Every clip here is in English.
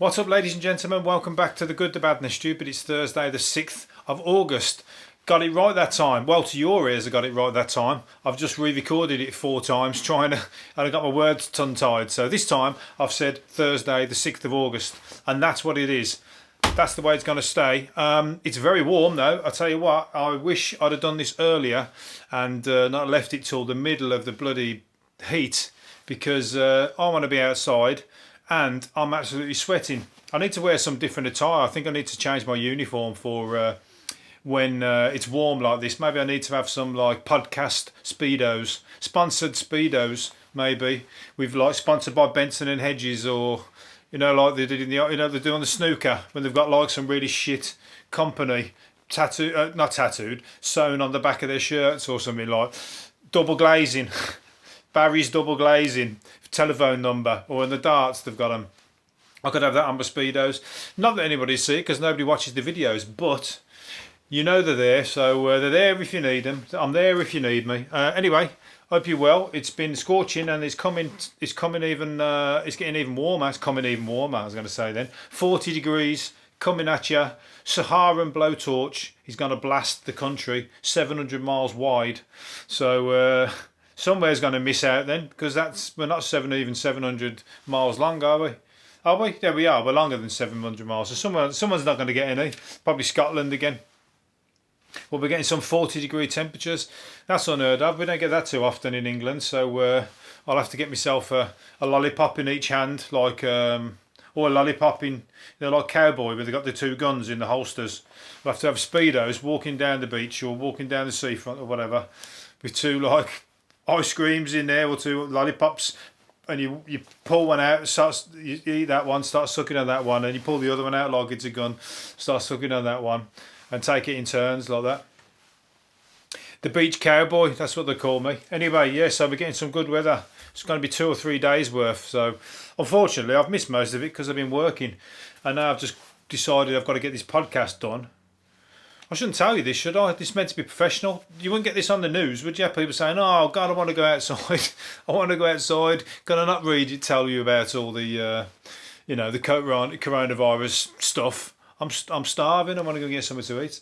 What's up, ladies and gentlemen? Welcome back to The Good, the Bad and the Stupid. It's Thursday the 6th of August. Got it right that time. Well, to your ears, I got it right that time. I've just re-recorded it 4 times and I got my words tongue-tied. So this time I've said Thursday the 6th of August, and that's what it is. That's the way it's going to stay. It's very warm though. I tell you what, I wish I'd have done this earlier and not left it till the middle of the bloody heat, because I want to be outside and I'm absolutely sweating. I need to wear some different attire. I think I need to change my uniform for when it's warm like this. Maybe I need to have some like podcast Speedos, sponsored Speedos maybe, with like sponsored by Benson and Hedges, or like they did in the they do on the snooker when they've got like some really shit company not tattooed, sewn on the back of their shirts or something, like double glazing. Barry's double glazing telephone number, or in the darts they've got them. I could have that on my Speedos. Not that anybody see it because nobody watches the videos, but they're there, so they're there if you need them. I'm there if you need me. Anyway, hope you're well. It's been scorching and it's getting even warmer. It's coming even warmer, I was going to say then. 40 degrees coming at you. Sahara Blowtorch. He's going to blast the country 700 miles wide. So somewhere's going to miss out then, because we're not 700 miles long, are we? Are we? There we are. We're longer than 700 miles. So someone's not going to get any. Probably Scotland again. Well, we're getting some 40-degree temperatures. That's unheard of. We don't get that too often in England. So I'll have to get myself a lollipop in each hand, like or a lollipop in, like Cowboy, where they've got the 2 guns in the holsters. I'll have to have Speedos walking down the beach or walking down the seafront or whatever, with 2 like ice creams in there or 2 lollipops, and you pull one out, you eat that one, start sucking on that one, and you pull the other one out like it's a gun, start sucking on that one, and take it in turns like that. The beach cowboy, that's what they call me. Anyway, yeah, so we're getting some good weather. It's going to be 2 or 3 days worth. So unfortunately I've missed most of it because I've been working, and now I've just decided I've got to get this podcast done. I shouldn't tell you this, should I? This is meant to be professional. You wouldn't get this on the news, would you? People saying, "Oh God, I want to go outside. I want to go outside." Can I not tell you about all the, the coronavirus stuff? I'm starving. I want to go get something to eat.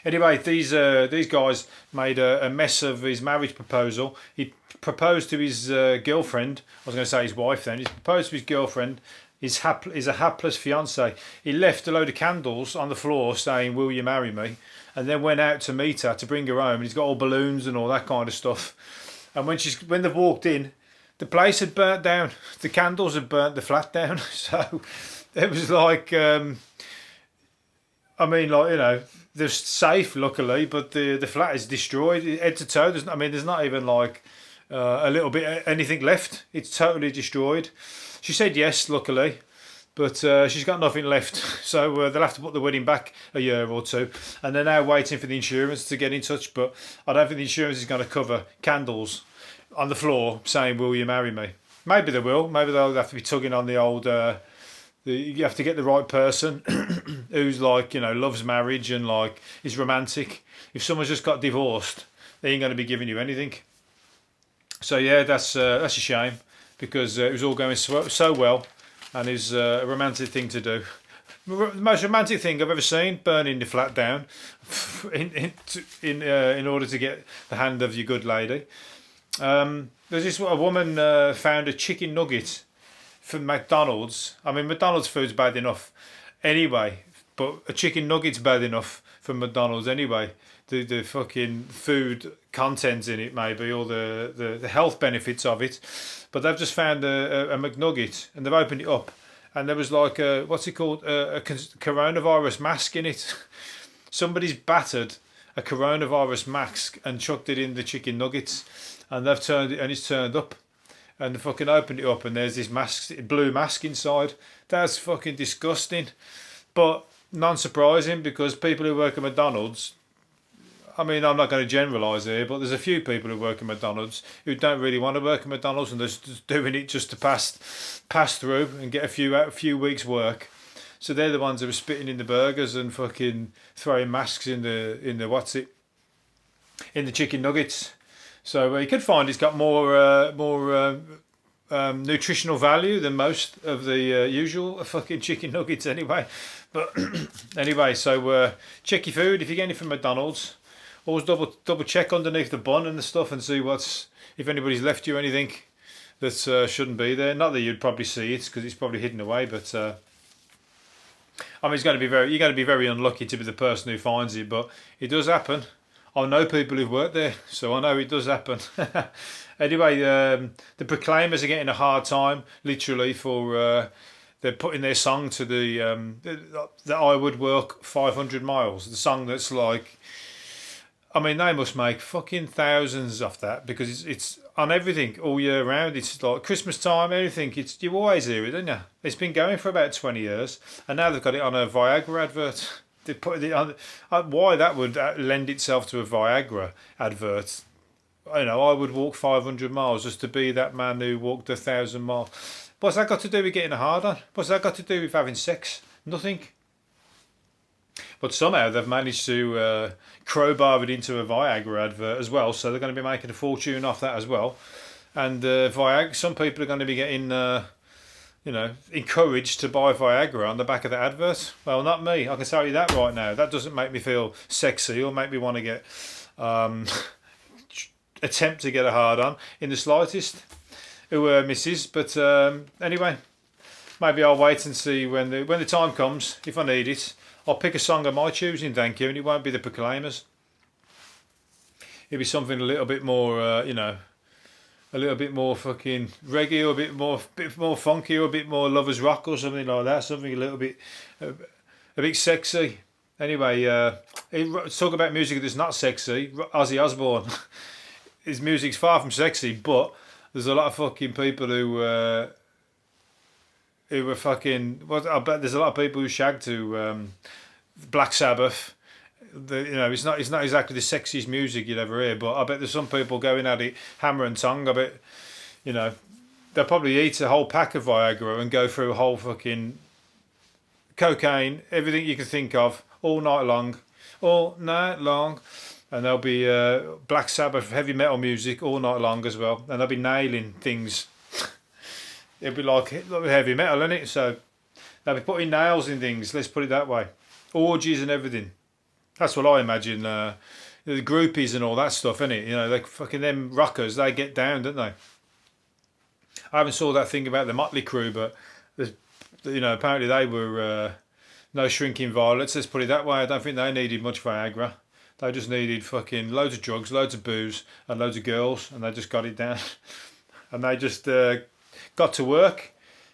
Anyway, these guys made a mess of his marriage proposal. He proposed to his girlfriend. I was going to say his wife then. He proposed to his girlfriend. Is a hapless fiance. He left a load of candles on the floor saying, "Will you marry me?" and then went out to meet her, to bring her home. And he's got all balloons and all that kind of stuff. And when they walked in, the place had burnt down. The candles had burnt the flat down. So it was like, they're safe luckily, but the flat is destroyed head to toe. There's not even like a little bit anything left. It's totally destroyed. She said yes, luckily, but she's got nothing left. So they'll have to put the wedding back a year or 2. And they're now waiting for the insurance to get in touch. But I don't think the insurance is going to cover candles on the floor saying, "Will you marry me?" Maybe they will. Maybe they'll have to be tugging on the old... you have to get the right person who's like, loves marriage and like is romantic. If someone's just got divorced, they ain't going to be giving you anything. So yeah, that's a shame, because it was all going so well, and is a romantic thing to do. The most romantic thing I've ever seen, burning the flat down in order to get the hand of your good lady. There's a woman found a chicken nugget from McDonald's. McDonald's food's bad enough anyway, but a chicken nugget's bad enough from McDonald's anyway. The fucking food content in it, maybe, or the health benefits of it. But they've just found a McNugget, and they've opened it up, and there was like a coronavirus mask in it. Somebody's battered a coronavirus mask and chucked it in the chicken nuggets, and they've turned it, and it's turned up, and they fucking opened it up, and there's this blue mask inside. That's fucking disgusting, but non-surprising, because people who work at McDonald's, I'm not going to generalise here, but there's a few people who work at McDonald's who don't really want to work at McDonald's, and they're just doing it just to pass through and get a few weeks' work. So they're the ones who are spitting in the burgers and fucking throwing masks in the chicken nuggets. So you could find it's got more nutritional value than most of the usual fucking chicken nuggets anyway. But anyway, so check your food. If you get any from McDonald's, always double check underneath the bun and the stuff and see if anybody's left you anything that shouldn't be there. Not that you'd probably see it because it's probably hidden away, but I mean, you're going to be very unlucky to be the person who finds it, but it does happen. I know people who've worked there, so I know it does happen. Anyway, the Proclaimers are getting a hard time, literally, for they're putting their song to the I Would Work 500 Miles, the song that's like, I mean, they must make fucking thousands off that because it's on everything all year round. It's like Christmas time, everything. You always hear it, don't you? It's been going for about 20 years, and now they've got it on a Viagra advert. They put it on. Why that would lend itself to a Viagra advert? You know, I would walk 500 miles just to be that man who walked 1,000 miles. What's that got to do with getting a hard on? What's that got to do with having sex? Nothing. But somehow they've managed to crowbar it into a Viagra advert as well, so they're going to be making a fortune off that as well. And Viagra, some people are going to be getting, encouraged to buy Viagra on the back of the advert. Well, not me. I can tell you that right now. That doesn't make me feel sexy or make me want to get attempt to get a hard on in the slightest. Who misses? But anyway, maybe I'll wait and see when the time comes. If I need it, I'll pick a song of my choosing, thank you, and it won't be the Proclaimers. It'll be something a little bit more, a little bit more fucking reggae, or a bit more funky, or a bit more lovers rock, or something like that. Something a little bit, a bit sexy. Anyway, talk about music that's not sexy. Ozzy Osbourne, his music's far from sexy, but there's a lot of fucking people who were fucking. Well, I bet there's a lot of people who shag to Black Sabbath. It's not exactly the sexiest music you'd ever hear, but I bet there's some people going at it hammer and tongue. I bet, they'll probably eat a whole pack of Viagra and go through a whole fucking cocaine, everything you can think of, all night long. And there'll be Black Sabbath heavy metal music all night long as well, and they'll be nailing things. It'll be like heavy metal, isn't it? So they'll be putting nails in things. Let's put it that way. Orgies and everything. That's what I imagine. The groupies and all that stuff, innit? Like fucking them rockers. They get down, don't they? I haven't saw that thing about the Motley Crue, but apparently they were no shrinking violets. Let's put it that way. I don't think they needed much Viagra. They just needed fucking loads of drugs, loads of booze, and loads of girls, and they just got it down. And they just got to work.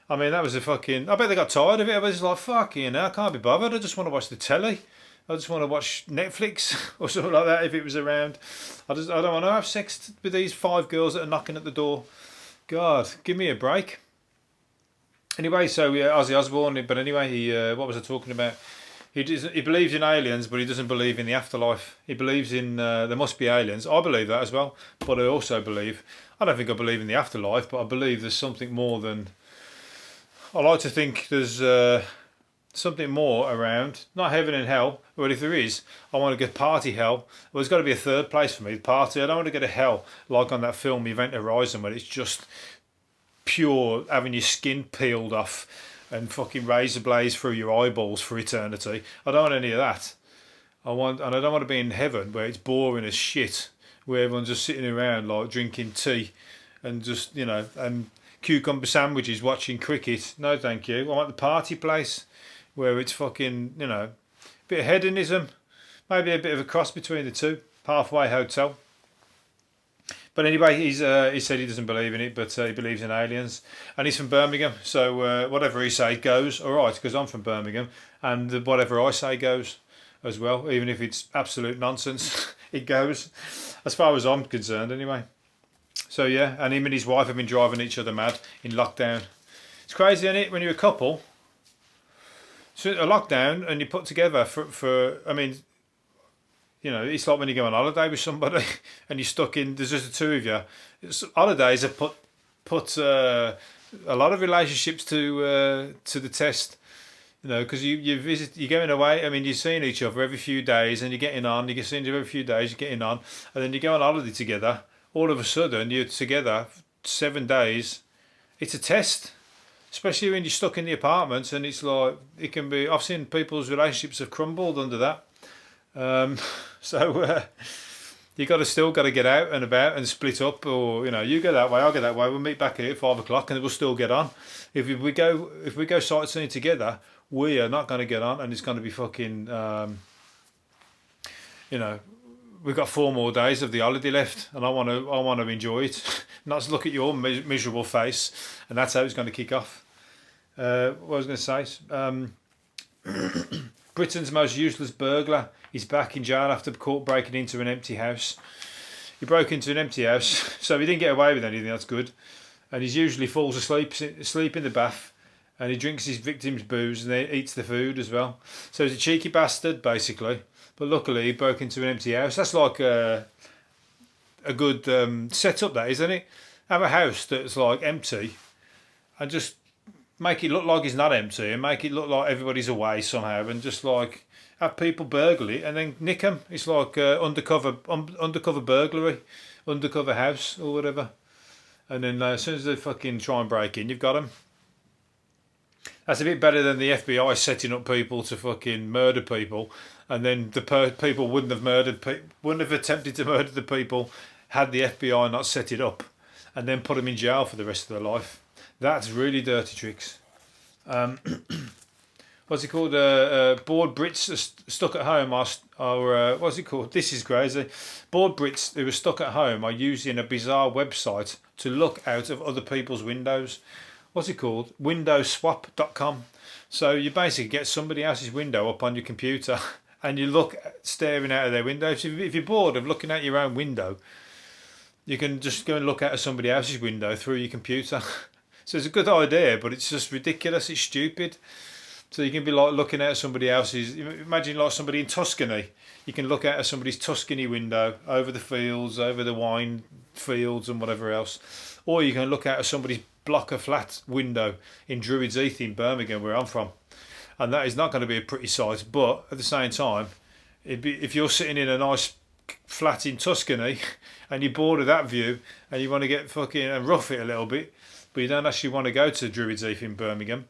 I mean, that was a fucking. I bet they got tired of it. I was like, fucking hell, I can't be bothered. I just want to watch the telly. I just want to watch Netflix or something like that if it was around. I don't want to have sex with these 5 girls that are knocking at the door. God, give me a break. Anyway, so Ozzy Osbourne. But anyway, what was I talking about? He believes in aliens, but he doesn't believe in the afterlife. He believes in there must be aliens. I believe that as well, but I also believe. I don't think I believe in the afterlife, but I believe there's something more than. I like to think there's something more around, not heaven and hell. But if there is, I want to get party hell. Well, there's got to be a third place for me, party. I don't want to go to hell like on that film Event Horizon, where it's just pure having your skin peeled off and fucking razor blades through your eyeballs for eternity. I don't want any of that. I don't want to be in heaven where it's boring as shit, where everyone's just sitting around like drinking tea and just and cucumber sandwiches watching cricket. No, thank you. I want the party place where it's fucking bit of hedonism, maybe a bit of a cross between the two, halfway hotel. But anyway, he said he doesn't believe in it, but he believes in aliens, and he's from Birmingham, so whatever he says goes. All right, because I'm from Birmingham, and whatever I say goes as well, even if it's absolute nonsense, it goes, as far as I'm concerned, anyway. So yeah, and him and his wife have been driving each other mad in lockdown. It's crazy, isn't it, when you're a couple? So a lockdown, and you put together for I mean. It's like when you go on holiday with somebody and you're stuck in. There's just the two of you. Holidays have put a lot of relationships to the test. Because you're going away. I mean, you're seeing each other every few days, and you're getting on. You're seeing each other every few days, you're getting on, and then you go on holiday together. All of a sudden, you're together 7 days it's a test, especially when you're stuck in the apartment, and it's like it can be. I've seen people's relationships have crumbled under that. So you still got to get out and about and split up, or you go that way, I'll go that way. We'll meet back here at 5 o'clock, and we'll still get on. If we go sightseeing together, we are not going to get on, and it's going to be fucking. We've got 4 more days of the holiday left, and I want to enjoy it, not to look at your miserable face, and that's how it's going to kick off. What I was going to say, Britain's most useless burglar is back in jail after caught breaking into an empty house. He broke into an empty house, so he didn't get away with anything. That's good. And he usually falls asleep in the bath, and he drinks his victim's booze and then eats the food as well. So he's a cheeky bastard, basically. But luckily, he broke into an empty house. That's like a good setup, that, isn't it? Have a house that's like empty, and just make it look like it's not empty, and make it look like everybody's away somehow, and just like have people burgle it and then nick them. It's like undercover burglary, undercover house or whatever. And then as soon as they fucking try and break in, you've got them. That's a bit better than the FBI setting up people to fucking murder people, and then the people wouldn't have attempted to murder the people had the FBI not set it up, and then put them in jail for the rest of their life. That's really dirty tricks. What's it called? Bored Brits are stuck at home are what's it called? This is crazy. Bored Brits who are stuck at home are using a bizarre website to look out of other people's windows. What's it called? Windowswap.com. So you basically get somebody else's window up on your computer, and you staring out of their window. If you're bored of looking out your own window, you can just go and look out of somebody else's window through your computer. So it's a good idea, but it's just ridiculous. It's stupid. So you can be like looking at somebody else's. Imagine like somebody in Tuscany. You can look out of somebody's Tuscany window over the fields, over the wine fields, and whatever else. Or you can look out of somebody's block of flat window in Druids Heath in Birmingham, where I'm from. And that is not going to be a pretty sight. But at the same time, if you're sitting in a nice flat in Tuscany and you're bored of that view and you want to get fucking and rough it a little bit, but you don't actually want to go to Druids Heath in Birmingham,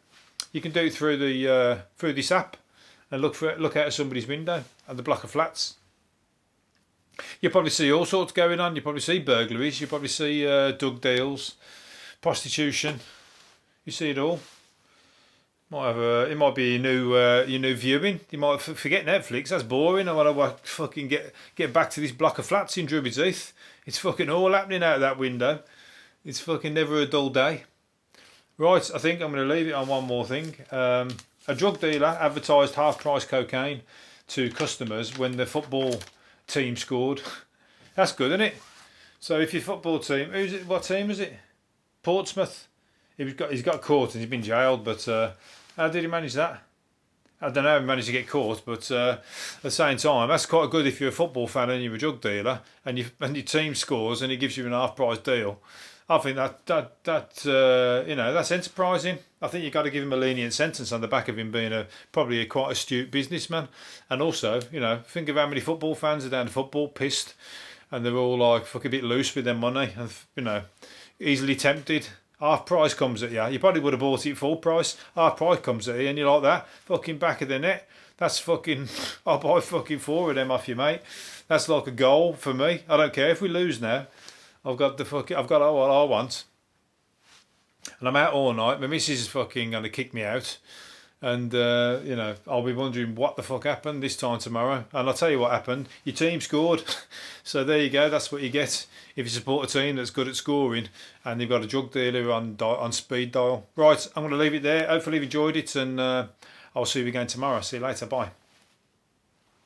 you can do it through this app and look out of somebody's window at the block of flats. You'll probably see all sorts going on. You probably see burglaries. You probably see drug deals, prostitution. You see it all. It might be your new viewing. You might forget Netflix. That's boring. I want to fucking get back to this block of flats in Druids Heath. It's fucking all happening out that window. It's fucking never a dull day. Right, I think I'm going to leave it on one more thing. A drug dealer advertised half-price cocaine to customers when the football team scored. That's good, isn't it? So if your football team, what team is it? Portsmouth. He's got caught and he's been jailed, but how did he manage that? I don't know how he managed to get caught, but at the same time, that's quite good if you're a football fan and you're a drug dealer and your team scores and he gives you an half-price deal. I think that's enterprising. I think you've got to give him a lenient sentence on the back of him being probably a quite astute businessman. And also, think of how many football fans are down to football pissed, and they're all like fucking a bit loose with their money, and easily tempted. Half price comes at you. You probably would have bought it full price. Half price comes at you, and you're like that fucking back of the net. That's fucking. I'll buy fucking 4 of them off you, mate. That's like a goal for me. I don't care if we lose now. I've got what I want, and I'm out all night. My missus is fucking gonna kick me out, and I'll be wondering what the fuck happened this time tomorrow. And I'll tell you what happened. Your team scored, so there you go. That's what you get if you support a team that's good at scoring, and you've got a drug dealer on speed dial. Right, I'm gonna leave it there. Hopefully you've enjoyed it, and I'll see you again tomorrow. See you later. Bye.